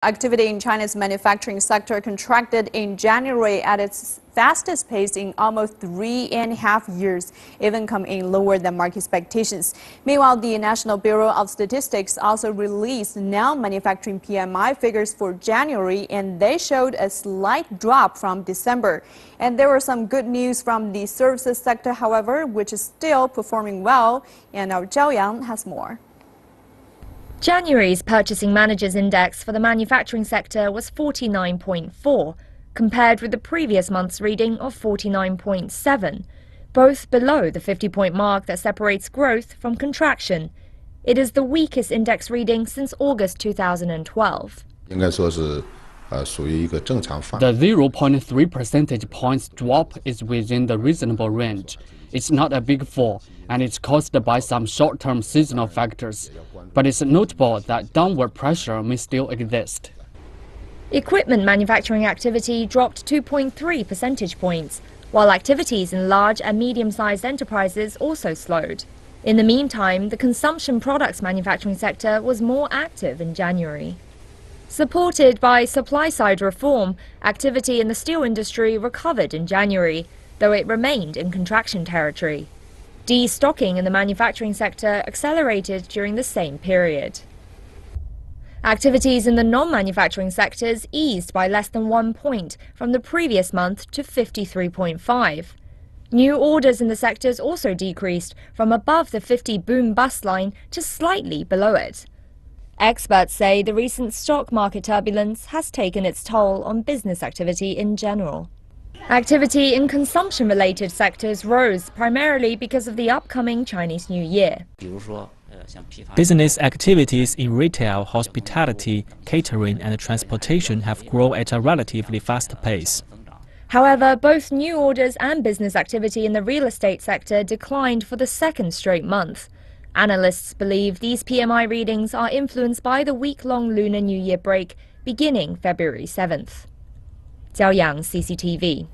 Activity in China's manufacturing sector contracted in January at its fastest pace in almost 3.5 years, even coming in lower than market expectations. Meanwhile, the National Bureau of Statistics also released non-manufacturing PMI figures for January, and they showed a slight drop from December. And there were some good news from the services sector, however, which is still performing well. And our Zhao Yang has more. January's Purchasing Managers' Index for the manufacturing sector was 49.4, compared with the previous month's reading of 49.7, both below the 50-point mark that separates growth from contraction. It is the weakest index reading since August 2012. The 0.3 percentage points drop is within the reasonable range. It's not a big fall, and it's caused by some short-term seasonal factors. But it's notable that downward pressure may still exist. Equipment manufacturing activity dropped 2.3 percentage points, while activities in large and medium-sized enterprises also slowed. In the meantime, the consumption products manufacturing sector was more active in January. Supported by supply-side reform, activity in the steel industry recovered in January, though it remained in contraction territory. Destocking in the manufacturing sector accelerated during the same period. Activities in the non-manufacturing sectors eased by less than 1 point from the previous month to 53.5. New orders in the sectors also decreased from above the 50 boom-bust line to slightly below it. Experts say the recent stock market turbulence has taken its toll on business activity in general. Activity in consumption-related sectors rose primarily because of the upcoming Chinese New Year. Business activities in retail, hospitality, catering and transportation have grown at a relatively fast pace. However, both new orders and business activity in the real estate sector declined for the second straight month. Analysts believe these PMI readings are influenced by the week-long Lunar New Year break beginning February 7th. Zhao Yang, CCTV.